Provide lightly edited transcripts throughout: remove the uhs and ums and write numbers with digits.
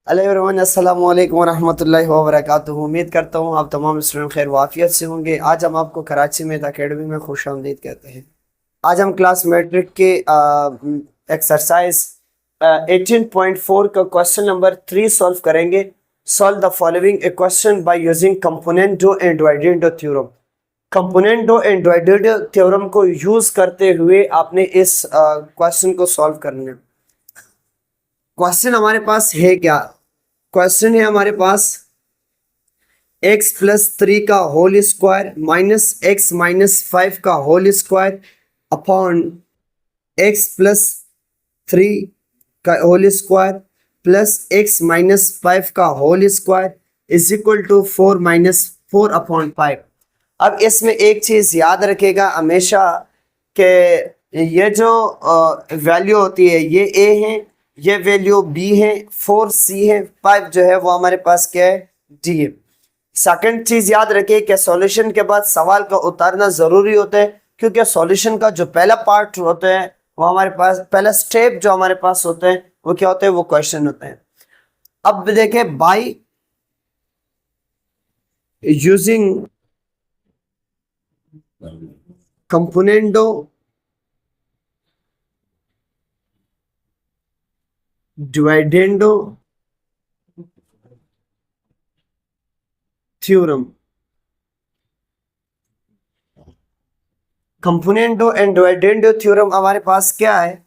Hello everyone, अस्सलाम वालेकुम रहमतुल्लाहि व बरकातुहू। उम्मीद करता हूँ आप तमाम स्टूडेंट खैर वाफियत से होंगे। आज हम आपको कराची में अकेडमी में खुशामदीद कहते हैं। आज हम क्लास मैट्रिक के एक्सरसाइज 18.4 का क्वेश्चन नंबर 3 सॉल्व करेंगे। Solve the following a question by using componendo and dividendo theorem. Componendo and dividendo theorem को यूज करते हुए आपने इस क्वेश्चन को सॉल्व करना है। क्वेश्चन हमारे पास है क्या? क्वेश्चन है हमारे पास x+3 का whole square minus x minus 5 का होल स्क्वायर अपॉन x+3 का whole square plus x minus 5 का whole square is equal to 4 minus 4 upon 5। अब इसमें एक चीज याद रखेगा हमेशा कि ये जो वैल्यू होती है ये a है, ये वैल्यू b है, 4c है, 5 जो है वो हमारे पास क्या है, d है। सेकंड चीज याद रखिए कि सॉल्यूशन के बाद सवाल का उतारना जरूरी होता है, क्योंकि सॉल्यूशन का जो पहला पार्ट होता है वो हमारे पास पहला स्टेप जो हमारे पास होता है वो क्या होता है, वो क्वेश्चन होता है। अब देखें, by using componendo dividendo theorem. Componendo and dividendo theorem हमारे पास क्या है,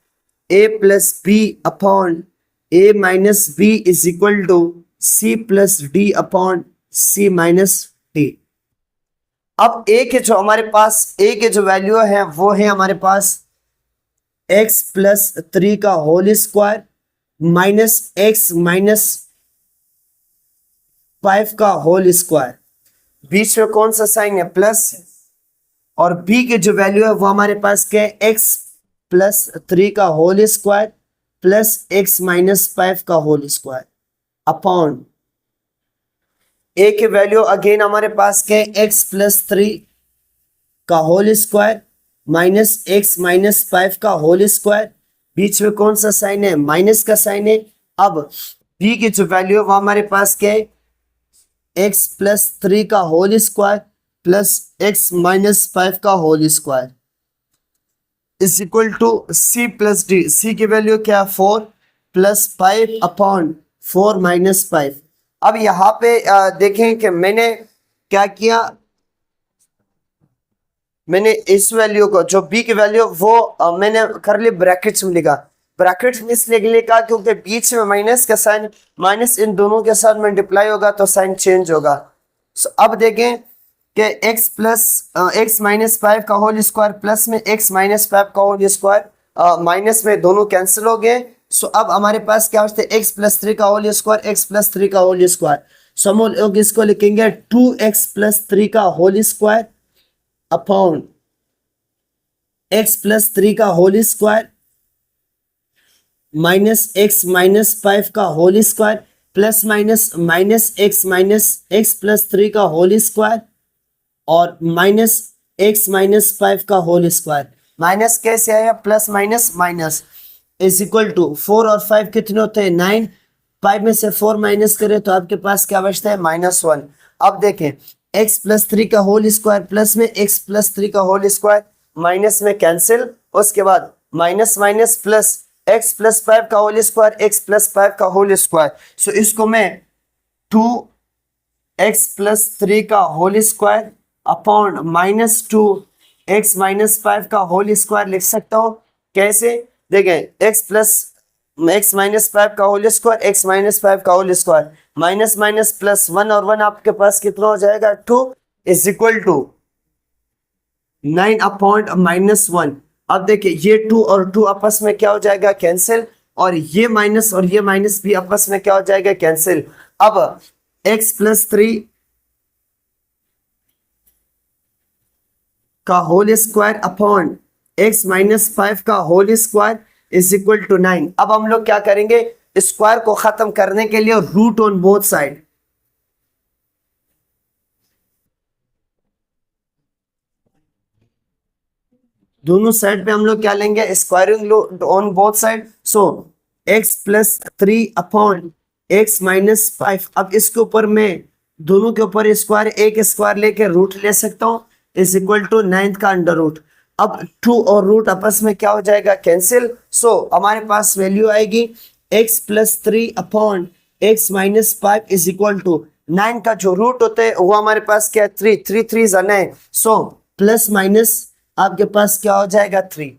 a plus B upon a minus B is equal to c plus D upon c minus D. अब a के जो हमारे पास a के जो वैल्यू है वो है हमारे पास x+3 का whole square minus x minus 5 का होल स्क्वायर, बीच में कौन सा साइन है, प्लस, और b की जो वैल्यू है वो हमारे पास क्या है, x+3 का whole square plus x minus 5 का होल स्क्वायर अपॉन a की वैल्यू अगेन हमारे पास क्या है, x+3 का whole square minus x minus 5 का होल स्क्वायर, बीच में कौन सा साइन है, माइनस का साइन है। अब b की जो वैल्यू है वो हमारे पास क्या है, x+3 का whole square plus x minus 5 का whole square is equal to c plus D. c की वैल्यू क्या है, 4 प्लस 5 अपॉन 4 माइनस 5। अब यहाँ पे देखें कि मैंने क्या किया, मैंने इस वैल्यू को जो b की वैल्यू वो मैंने करली ब्रैकेट्स में लिखा। ब्रैकेट्स में इसलिए लिखा क्योंकि बीच में माइनस का साइन, माइनस इन दोनों के साथ मल्टीप्लाई होगा तो साइन चेंज होगा। अब देखें कि x माइनस 5 का होल स्क्वायर प्लस में x माइनस 5 का होल स्क्वायर, माइनस में दोनों कैंसिल हो गए। सो अब हमारे पास क्या होता है, x+3 का होल स्क्वायर, x+3 का होल स्क्वायर। सो हम लोग इसको लिखेंगे 2x+3 का होल स्क्वायर अपॉन x+3 का whole square minus x minus 5 का whole square plus minus minus x+3 का होल स्क्वायर और माइनस x माइनस 5 का होल स्क्वायर। माइनस कैसे आया, plus minus minus is equal to 4 और 5 कितने होते हैं, 9। 5 में से 4 माइनस करें तो आपके पास क्या बचता है, -1। अब देखें, x+3 का होल स्क्वायर प्लस में x+3 का होल स्क्वायर, माइनस में कैंसिल, उसके बाद माइनस माइनस प्लस x+5 का होल स्क्वायर, x+5 का होल स्क्वायर। सो इसको मैं 2x+3 का whole square upon -2x minus 5 का होल स्क्वायर लिख सकता हूँ। कैसे, देखें, x माइनस 5 का होल स्क्वायर, x माइनस 5 का whole square, minus minus plus 1 और 1 आपके पास कितना हो जाएगा, 2 इज इक्वल टू 9 अपॉन -1। अब देखिए, ये 2 और 2 आपस में क्या हो जाएगा, कैंसिल, और ये माइनस भी आपस में क्या हो जाएगा, कैंसिल। अब x+3 का whole square upon x minus 5 का whole square is equal to 9। अब हम लोग क्या करेंगे, स्क्वायर को खत्म करने के लिए रूट ऑन बोथ साइड, दोनों साइड पे हम लोग क्या लेंगे, squaring on both side. So x+3 upon x minus 5। अब इसके ऊपर मैं दोनों के ऊपर स्क्वायर एक स्क्वायर लेके रूट ले सकता हूँ, इज इक्वल टू 9 का अंडर रूट। अब 2 और रूट आपस में क्या हो जाएगा, कैंसिल। सो हमारे पास वैल्यू आएगी x plus 3 upon x minus 5 is equal to 9 का जो रूट होता है वो हमारे पास क्या है 3, 3 3 9। सो प्लस माइनस आपके पास क्या हो जाएगा 3।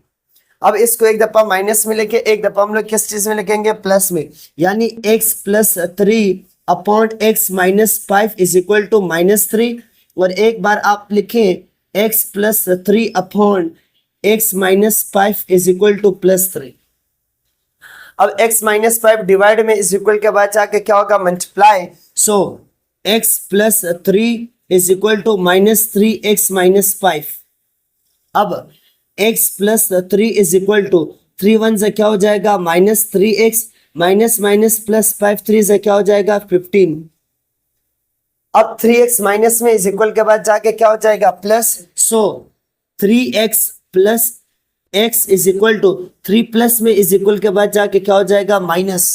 अब इसको एक दफा माइनस में लेके एक दफा हम लोग किस चीज में लिखेंगे, प्लस में, यानी x plus 3 upon x minus 5 is equal to -3। और एक बार आप लिखें x plus 3 upon x minus 5 is equal to +3। अब x माइनस 5 डिवाइड में इज इक्वल के बाद जाके क्या होगा, multiply. So x plus 3 is equal to -3x minus 5। अब x plus 3 is equal to 3 1 से क्या हो जाएगा -3x माइनस माइनस प्लस 5 3 से क्या हो जाएगा 15। अब 3x माइनस में इज इक्वल के बाद जाके क्या हो जाएगा plus. So 3x plus x is equal to 3 plus में इज इक्वल के बाद जाके क्या हो जाएगा माइनस।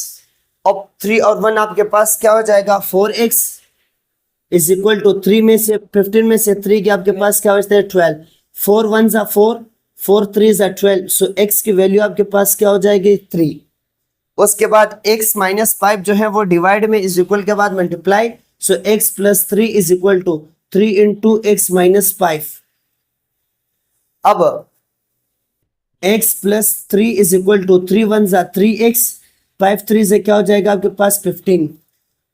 अब 3 और 1 आपके पास क्या हो जाएगा 4x इज इक्वल टू 3 में से 15 में से 3 के आपके पास क्या होता है 12। 4 1 जा 4, 4 3 जा 12। सो x की वैल्यू आपके पास क्या हो जाएगी 3। उसके बाद x माइनस 5 जो है वो डिवाइड में इज इक्वल के बाद multiply. So x plus 3 is equal to 3 into x minus 5। अब x plus 3 is equal to 3 1 जा 3x, 5 3 से क्या हो जाएगा आपके पास 15।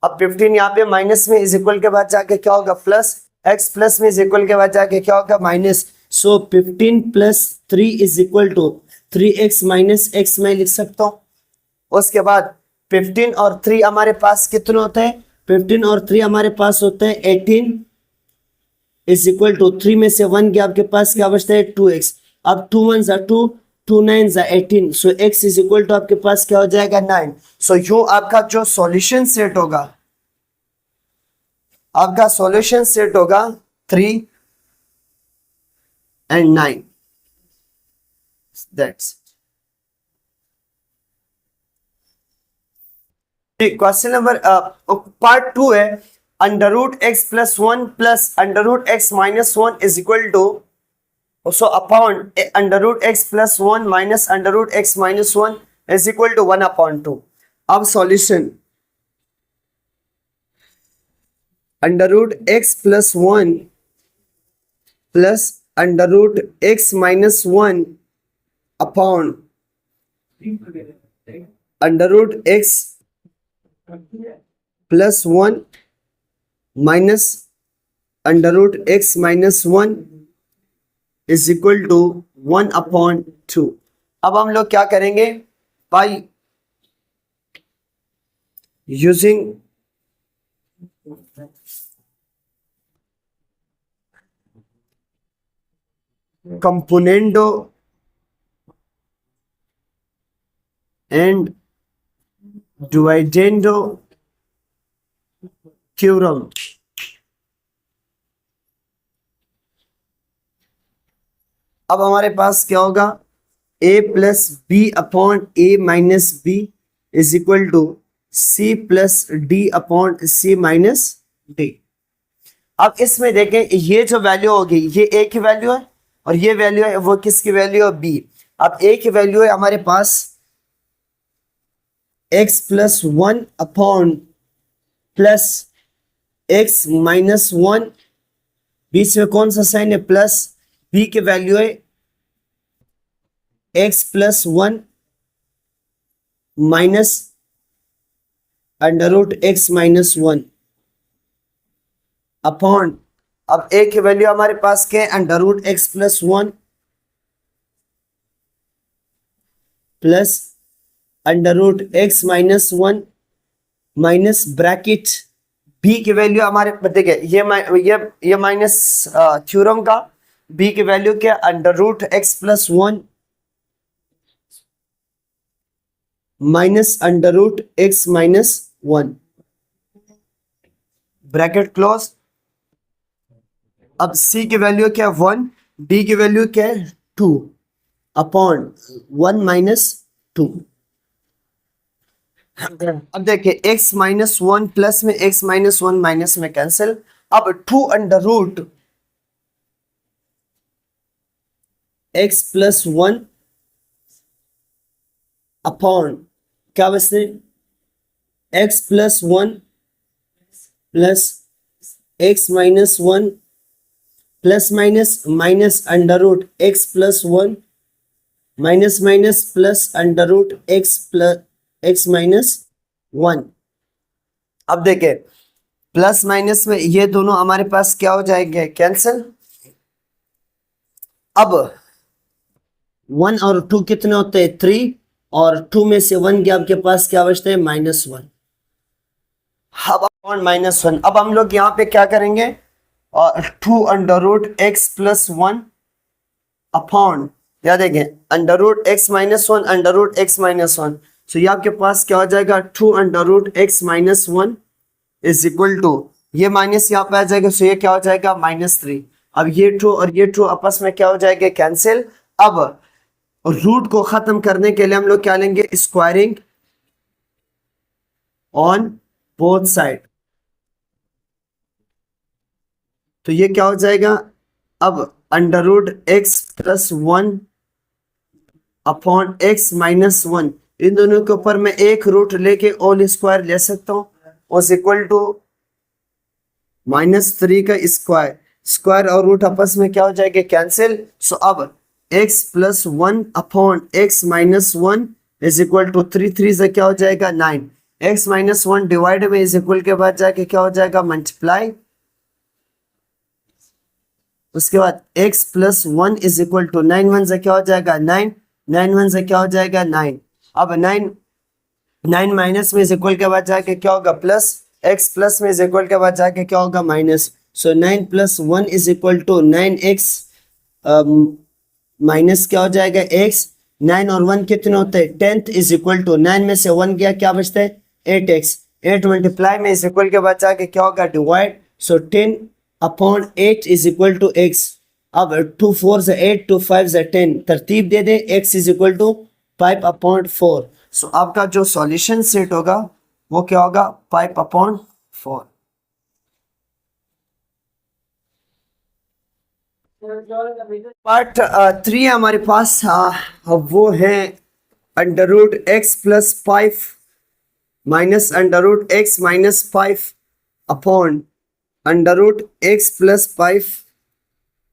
अब 15 यहाँ पे माइनस में इज इक्वल के बाद जाके क्या होगा प्लस, x प्लस में इज इक्वल के बाद जाके क्या होगा minus. So 15 plus 3 is equal to 3x minus x मैं लिख सकता हूँ। उसके बाद 15 और 3 हमारे पास कितने होते हैं, 15 और 3 हमारे पास होते हैं 18 इज इक्वल टू 3 में से 1 के आपके पास क्या बचता है 2x। अब 2 1 जा 2, 2 9 जा 18। सो x इज इक्वल टू आपके पास क्या हो जाएगा 9। सो यूं आपका जो सॉल्यूशन सेट होगा, आपका सॉल्यूशन सेट होगा 3 and 9। That's question number part 2 है under root x plus 1 plus under root x minus 1 is equal to, so upon under root x plus 1 minus under root x minus 1 is equal to 1 upon 2। अब solution under root x plus 1 plus under root x minus 1 upon under root x plus 1 minus under root x minus 1 is equal to 1 upon 2। अब हम लोग क्या करेंगे, by using componendo and dividendo theorem, अब हमारे पास क्या होगा a plus B upon a minus B is equal to c plus D upon c minus D. अब इसमें देखें ये जो वैल्यू होगी ये a की वैल्यू है और ये वैल्यू है वो किसकी वैल्यू है b। अब a की वैल्यू है हमारे पास x plus 1 upon plus x minus 1, बीच में कौन सा साइन है प्लस, b की वैल्यू है x plus 1 minus under root x minus 1 upon, अब a की वैल्यू हमारे पास क्या है under root x plus 1 plus under root x minus 1 minus bracket b की वैल्यू हमारे देखिए ये माइनस थ्योरम का b की वैल्यू क्या under root x plus 1 minus under root x minus 1 bracket close. अब c की वैल्यू क्या 1, d की वैल्यू क्या है 2 अपॉन 1 माइनस 2। अब देखिए x माइनस वन प्लस में x माइनस वन माइनस में कैंसिल। अब 2 under root x plus one upon क्या बचते x plus one plus x minus one plus minus minus under root x plus one minus minus plus under root x plus x minus one. अब देखें plus minus में ये दोनों हमारे पास क्या हो जाएंगे, कैंसिल। अब 1 और 2 कितने होते हैं, 3, और 2 में से 1 गया आपके पास क्या बचता है, -1। अब अपॉन -1। अब हम लोग यहाँ पे क्या करेंगे, 2 under root x plus one upon, या देखें under root x minus one under root x minus one. So ये आपके पास क्या हो जाएगा, 2 under root x minus one is equal to, ये माइनस यहाँ पे आ जाएगा, सो ये क्या हो जाएगा -3। अब ये 2 और ये 2 आपस में क्या हो जाएगा, कैंसिल। अब रूट को खत्म करने के लिए हम लोग क्या लेंगे, स्क्वायरिंग ऑन बोथ साइड। तो ये क्या हो जाएगा, अब under root x plus one upon x minus one, इन दोनों के ऊपर मैं एक रूट लेके होल स्क्वायर ले सकता हूँ, उस इक्वल टू -3 का स्क्वायर। स्क्वायर और रूट आपस में क्या हो जाएगा, कैंसिल। सो अब x plus one upon x minus one is equal to 3 से क्या हो जाएगा, 9। x माइनस वन डिवाइड में इज इक्वल के बाद जाके क्या हो जाएगा, मल्टीप्लाई। उसके बाद x plus one is equal to 9 1 से क्या हो जाएगा, 9 9 1 से क्या हो जाएगा, 9। अब 9 माइनस में इज इक्वल के बाद जाके क्या होगा, प्लस। x प्लस में इज इक्वल के बाद जाके क्या होगा, minus. So 9 plus one is equal to 9x minus क्या हो जाएगा, x। 9 और 1 कितने होते हैं, 10 इज इक्वल टू 9 में से 1 गया, क्या बचता है, 8x। 8 मल्टीप्लाई में इज इक्वल के बाद जाके क्या होगा, divide. So 10 upon 8 is equal to x। अब 2 4 से 8, 2 5 से 10, तरतीब दे दे, x is equal to 5 upon 4। So आपका जो सॉल्यूशन सेट होगा वो क्या होगा, 5 अपॉन 4। पार्ट 3 हमारे पास, वो है under root x plus 5 minus under root x minus 5 upon under root x plus 5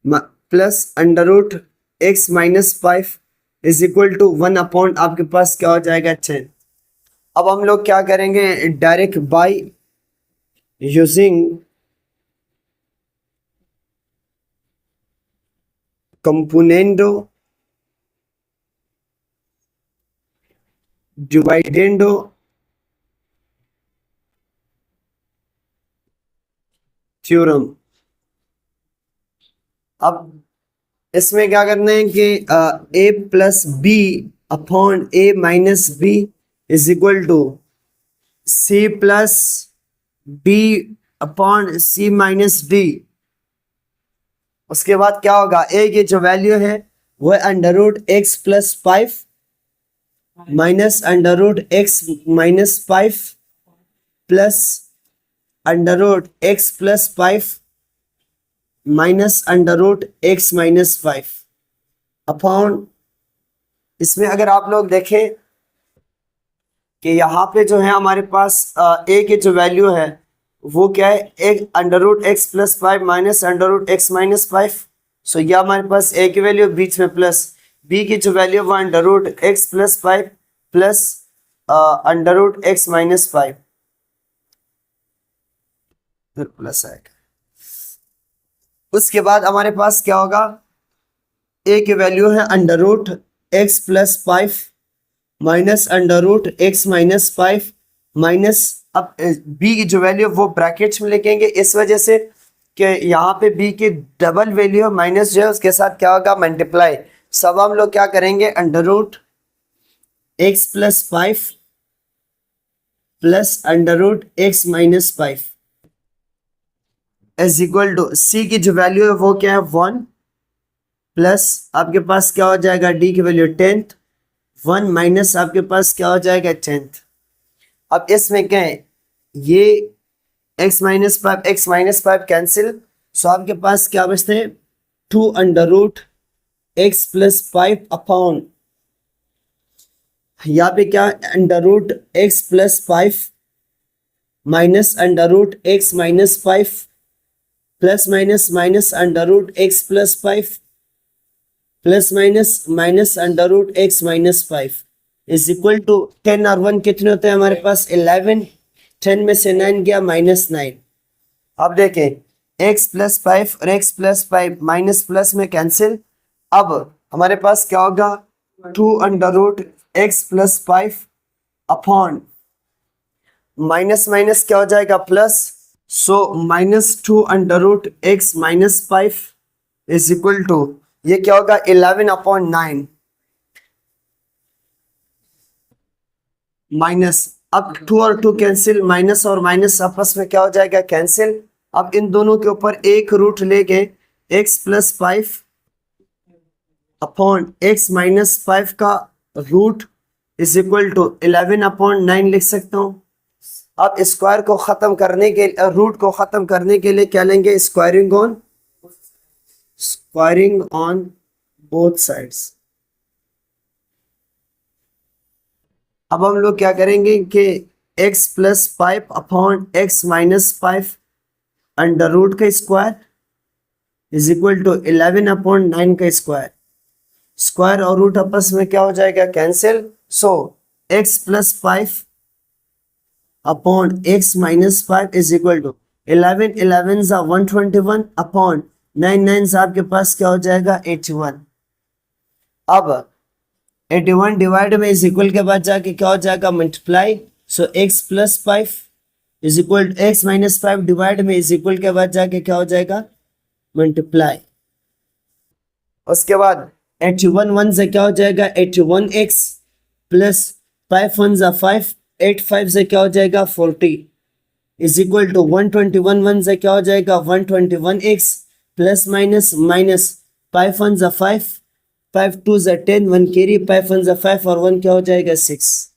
plus under root x minus 5 is equal to 1 upon आपके पास क्या हो जाएगा, 10। अब हम लोग क्या करेंगे, direct by using componendo dividendo theorem. अब इसमें क्या करना है कि a plus B upon a minus B is equal to c plus b upon c minus d। उसके बाद क्या होगा, a की जो वैल्यू है वो under root x plus 5 minus under root x minus 5 plus under root x plus 5 minus under root x minus 5 upon, इसमें अगर आप लोग देखें कि यहाँ पे जो है हमारे पास a की जो वैल्यू है वो क्या है, एक under root x plus 5 minus under root x minus 5। So यह हमारे पास a की वैल्यू, बीच में प्लस। b की जो वैल्यू वो under root x plus 5 plus under root x minus 5 फिर प्लस आएगा। उसके बाद हमारे पास क्या होगा, a की वैल्यू है under root x plus 5 minus under root x minus 5 minus, अब b की जो वैल्यू वो ब्रैकेट्स में लिखेंगे इस वजह से कि यहाँ पे b की डबल वैल्यू माइनस जो है उसके साथ क्या होगा, मल्टीप्लाई। सब हम लोग क्या करेंगे, under root x plus 5 plus under root x minus 5 is equal to c की जो वैल्यू है वो क्या है, 1 प्लस आपके पास क्या हो जाएगा, d की वैल्यू 10th 1 माइनस आपके पास क्या हो जाएगा, 10th। अब इसमें क्या है, ये x minus five cancel, so आपके पास क्या बचते हैं, 2 under root x plus five upon, यहाँ पे क्या, under root x plus five minus under root x minus five plus minus minus under root x plus five plus minus minus under root x minus five is equal to 10 और 1 कितने होते हैं हमारे पास, 11, 10 में से 9 गया -9। अब देखें x प्लस फाइव और x plus five minus plus में कैंसिल, अब हमारे पास क्या होगा, 2 under root x plus five upon minus minus क्या हो जाएगा plus, so -2 under root x minus five is equal to, ये क्या होगा, 11/9 माइनस, अब 2 और 2 कैंसिल, माइनस और माइनस आपस में क्या हो जाएगा, कैंसिल। अब इन दोनों के ऊपर एक रूट लेके x plus five upon x minus five का रूट इज इक्वल टू 11/9 लिख सकता हूँ। अब स्क्वायर को खत्म करने के, रूट को खत्म करने के लिए क्या लेंगे, स्क्वायरिंग ऑन बोथ साइड्स। अब हम लोग क्या करेंगे कि x plus five upon x minus five under root का स्क्वायर इज इक्वल टू 11/9 का स्क्वायर, स्क्वायर और रूट आपस में क्या हो जाएगा, cancel. So x plus five upon x minus five is equal to 11 11 सा 121 अपॉन 9 9 सा आपके पास क्या हो जाएगा, 81। अब 81 डिवाइड में इज इक्वल के बाद जाके क्या हो जाएगा, multiply, so x plus five is equal to x minus five divide में इज इक्वल के बाद जाके क्या हो जाएगा, मल्टीप्लाई। उसके बाद 81 1 से क्या हो जाएगा, 81x प्लस 5 1 सा 5, 8 5 से क्या हो जाएगा, 40 इज इक्वल टू 121 1 से क्या हो जाएगा, 121x प्लस माइनस माइनस 5 1 सा 5, 5 2 सा 10, 1 कैरी, 5 1 सा 5 और 1 क्या हो जाएगा, 6।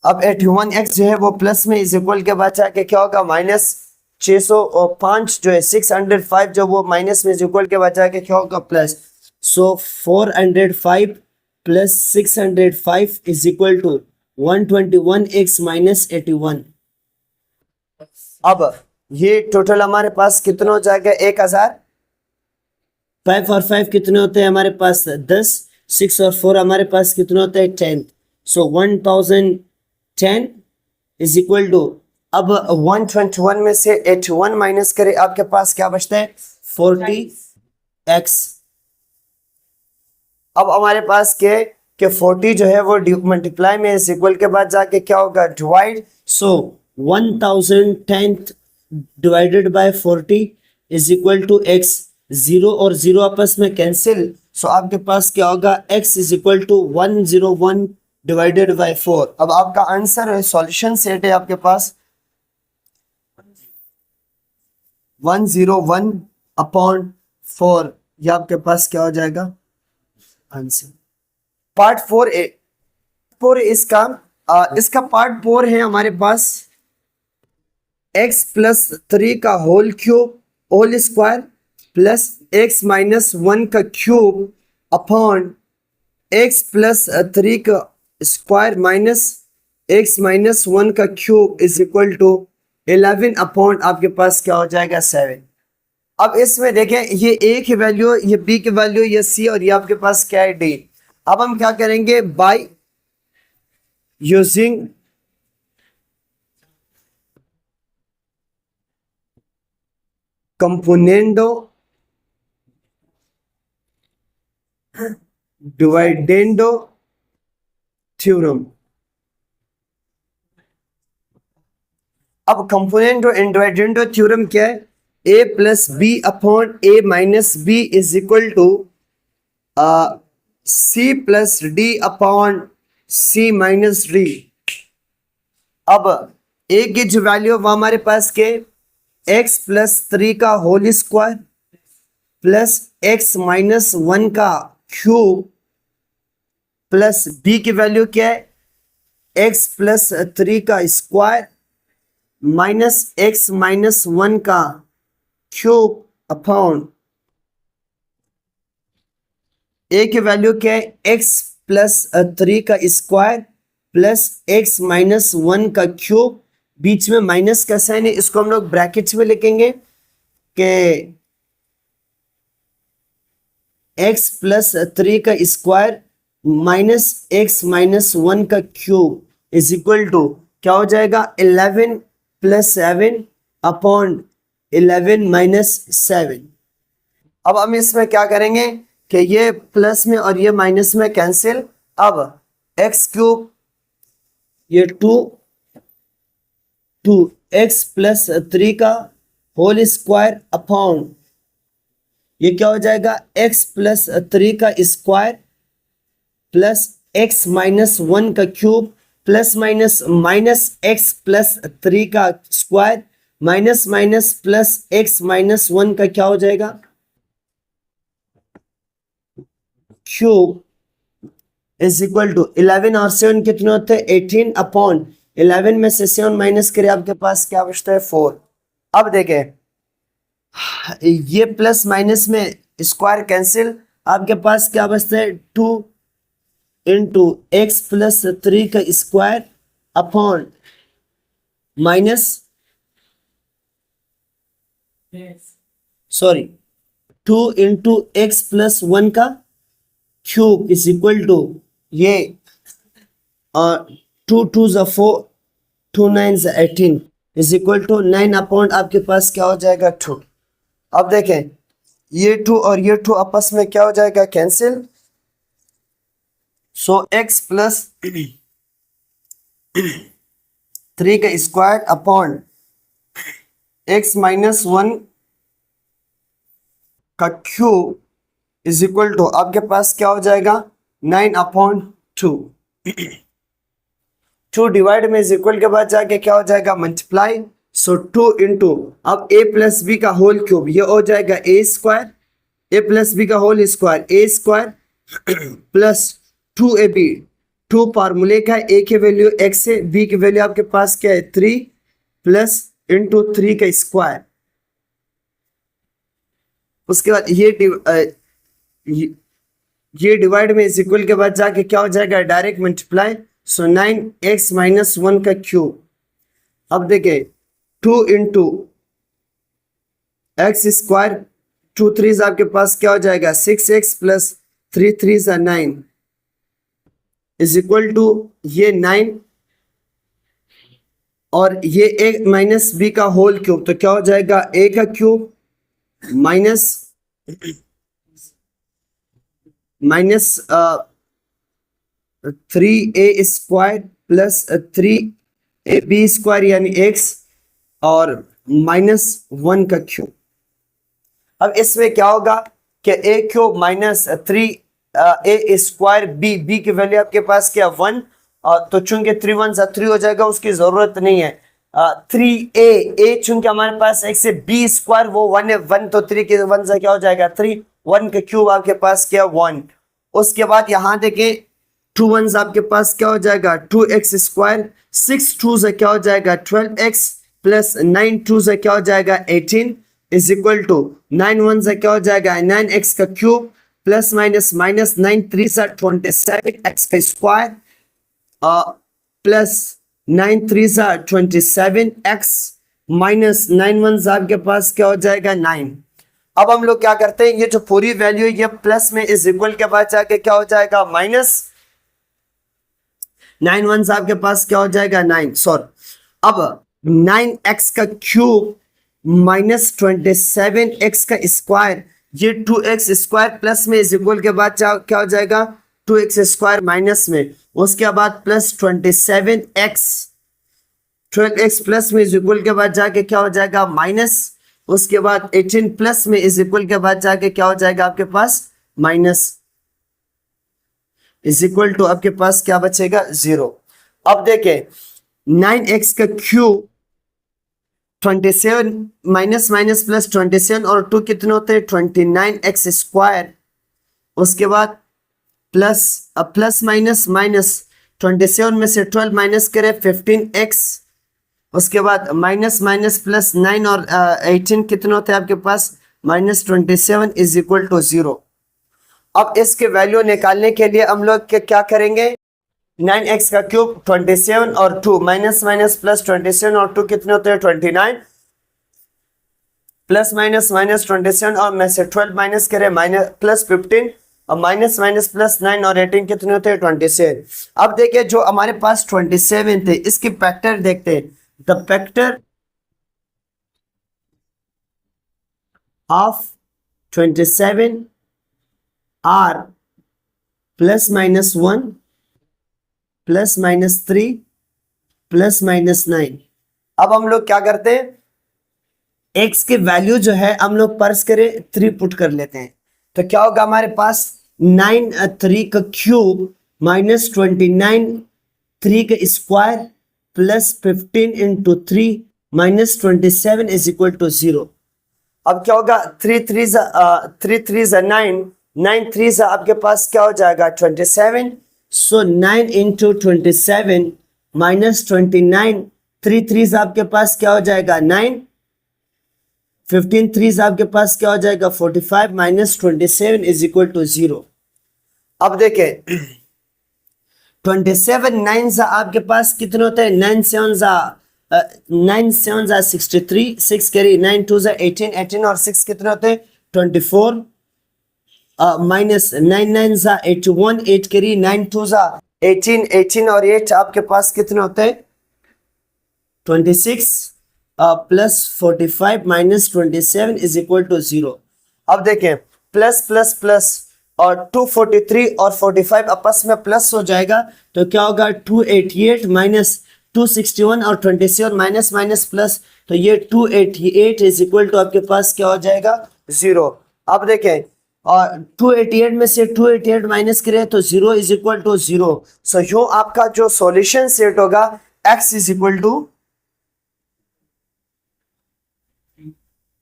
अब 81x जो है वो प्लस में इज इक्वल के बाद जाके क्या होगा, माइनस 605 जो है 605 जो वो माइनस में इज इक्वल के बाद जाके क्या होगा, plus, so 405 plus 605 is equal to 121x minus 81। अब ये टोटल हमारे पास कितना हो जाएगा, 1000। 5 और 5 कितने होते हैं हमारे पास, 10, 6 और 4 हमारे पास कितने होते हैं, 10, सो 1010 इज इक्वल टू, अब 121 में से 81 माइनस करें, आपके पास क्या बचता है, 40x। अब हमारे पास के 40 जो है वो मल्टीप्लाई में इज इक्वल के बाद जाके क्या होगा, divide, so 1010 divided by 40 is equal to x, 0 और 0 आपस में कैंसिल, सो आपके पास क्या होगा, x is equal to 101 divided by 4। अब आपका आंसर है, सॉल्यूशन सेट है आपके पास 101 अपॉन 4, ये आपके पास क्या हो जाएगा, आंसर। पार्ट 4A, 4 इसका पार्ट 4 है हमारे पास x प्लस 3 का whole cube whole square plus x minus 1 का क्यूब अपॉन x प्लस 3 का स्क्वायर माइनस x माइनस 1 का cube is equal to 11 upon आपके पास क्या हो जाएगा, 7। अब इसमें देखें, ये a की वैल्यू, ये b की वैल्यू, ये c और ये आपके पास क्या है, d। अब हम क्या करेंगे, by using componendo dividendo theorem. अब कंपोनेंडो एंड डिवाइडेंडो थ्योरम क्या है, a plus B upon a minus B is equal to c plus D upon c minus D. अब a की जो वैल्यू वो हमारे पास के x प्लस 3 का whole square plus x minus 1 का क्यूब प्लस b की वैल्यू क्या है, एक्स प्लस 3 का स्क्वायर माइनस एक्स माइनस 1 का क्यूब अपॉन ए की वैल्यू क्या है, एक्स प्लस 3 का स्क्वायर प्लस एक्स माइनस 1 का क्यूब, बीच में माइनस का साइन है, इसको हम लोग ब्रैकेट्स में लिखेंगे कि एक्स प्लस 3 का स्क्वायर माइनस एक्स माइनस 1 का क्यूब इज इक्वल टू क्या हो जाएगा, 11 प्लस 7 अपॉन 11 माइनस 7। अब हम इसमें क्या करेंगे कि ये प्लस में और ये माइनस में कैंसिल। अब एक्स क्यूब ये 2 एक्स प्लस 3 का होल स्क्वायर अपॉन ये क्या हो जाएगा, एक्स प्लस 3 का स्क्वायर प्लस एक्स माइनस 1 का cube plus minus minus x plus 3 का square minus minus plus x minus 1 का क्या हो जाएगा, क्यूब इज इक्वल टू 11 और 7 कितने होते हैं, 18 अपॉन 11 में से 7 माइनस करें आपके पास क्या बचता है, 4। अब देखें ये प्लस माइनस में स्क्वायर कैंसिल, आपके पास क्या बचता है, 2 इंटू एक्स प्लस 3 का square upon minus sorry 2 into x plus 1 का क्यूब इज इक्वल टू ये 2 2 ज़ा 4 2 9 ज़ा 18 इज इक्वल टू 9 अपॉन आपके पास क्या हो जाएगा, 2। अब देखें ये 2 और ये 2 आपस में क्या हो जाएगा, कैंसिल। सो एक्स प्लस 3 का स्क्वायर अपॉन एक्स माइनस 1 का क्यूब इज इक्वल टू आपके पास क्या हो जाएगा, 9 अपॉन 2। 2 डिवाइड में इज इक्वल के बाद जाके क्या हो जाएगा, मल्टीप्लाई। सो 2 इंटू अब a प्लस बी का होल क्यूब ये हो जाएगा ए स्क्वायर, ए प्लस बी का होल स्क्वायर ए स्क्वायर प्लस 2ab। 2 फार्मूले का है, a की वैल्यू x है, b की वैल्यू आपके पास क्या है 3 प्लस इंटू 3 का स्क्वायर। उसके बाद ये डिवाइड में इज इक्वल के बाद जाके क्या हो जाएगा, डायरेक्ट मल्टीप्लाई। सो 9x माइनस 1 का क्यूब। अब देखें 2 इंटू एक्स स्क्वायर 2 3 आपके पास क्या हो जाएगा, 6x plus 3 3 9 is equal to ये 9 और ये a माइनस बी का होल क्यूब, तो क्या हो जाएगा, a का cube minus 3a square plus 3ab square यानी x और माइनस 1 का क्यूब। अब इसमें क्या होगा कि a cube minus 3a square b की वैल्यू आपके पास क्या 1, तो चूंकि 3 1 3 हो जाएगा, उसकी जरूरत नहीं है। 3a चूंकि हमारे पास x है, b स्क्वायर वो 1 है, 1 तो 3 के 1 से क्या हो जाएगा 3, 1 का क्यूब आपके पास क्या 1। उसके बाद यहाँ देखें 2 1 आपके पास क्या हो जाएगा 2x स्क्वायर, 6 2 से क्या हो जाएगा 12x प्लस 9 2 से क्या हो जाएगा 18 इज इक्वल टू 9 1 से क्या हो जाएगा 9x का क्यूब प्लस माइनस माइनस 9 3 से 27x का स्क्वायर प्लस 9 3 से 27x माइनस 9 1 आपके पास क्या हो जाएगा 9। अब हम लोग क्या करते हैं, ये जो पूरी वैल्यू ये प्लस में इज इक्वल के बाद जाके क्या हो जाएगा माइनस 9 1 आपके पास क्या हो जाएगा 9 सॉरी। अब 9x का क्यूब माइनस 27x का स्क्वायर, ये 2x स्क्वायर प्लस में इज इक्वल के बाद क्या हो जाएगा 2x स्क्वायर माइनस में, उसके बाद प्लस 27x 12x प्लस में इज इक्वल के बाद जाके क्या हो जाएगा माइनस, उसके बाद 18 प्लस में इज इक्वल के बाद जाके क्या हो जाएगा आपके पास माइनस इज इक्वल टू आपके पास क्या बचेगा 0। अब देखें 9x का क्यूब 27 माइनस माइनस प्लस 27 और 2 कितने होते हैं 29x स्क्वायर, उसके बाद प्लस माइनस माइनस 27 में से 12 माइनस करें 15x, उसके बाद माइनस माइनस प्लस 9 और 18 कितने होते हैं आपके पास, -27 इज इक्वल टू 0। अब इसके वैल्यू निकालने के लिए हम लोग क्या करेंगे, 9x का क्यूब 27 और 2 माइनस माइनस प्लस 27 और 2 कितने होते हैं 29, प्लस माइनस माइनस 27 और में से 12 माइनस करें माइनस प्लस 15 और माइनस माइनस प्लस 9 और 18 कितने होते हैं 27। अब देखिए जो हमारे पास 27 थे इसकी फैक्टर देखते हैं, the factor of 27 are plus minus 1 plus minus 3 plus minus 9। अब हम लोग क्या करते हैं, x की वैल्यू जो है हम लोग पर्स करें 3 पुट कर लेते हैं, तो क्या होगा हमारे पास 9 3 का क्यूब माइनस 29 3 का square plus 15 into 3 minus 27 is equal to 0। अब क्या होगा 3 3 9, 9 3 आपके पास क्या हो जाएगा 27, सो 9 इंटू 27 माइनस 29, 3 3 आपके पास क्या हो जाएगा 9, 15 3 आपके पास क्या हो जाएगा 45 माइनस 27 इज इक्वल टू 0। अब देखें 27 9 आपके पास कितने होते हैं, 9 7 63, 6 कैरी 9 2 18, 18 और 6 कितने होते हैं 24, माइनस 9 9 81, 8 कैरी 9 2 18, 18 और 8 आपके पास कितने होते हैं 26, plus 45 minus 27 is equal to 0। अब देखें प्लस प्लस प्लस और 243 और 45 आपस में प्लस हो जाएगा, तो क्या होगा 288 माइनस 261 और 27 माइनस माइनस प्लस, तो ये 288 इज इक्वल टू आपके पास क्या हो जाएगा 0। अब देखें और 288 में से 288 माइनस करें तो 0 इज इक्वल टू 0। सो यो आपका जो सॉल्यूशन सेट होगा x is equal to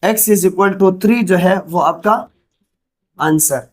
x is equal to 3 जो है वो आपका आंसर।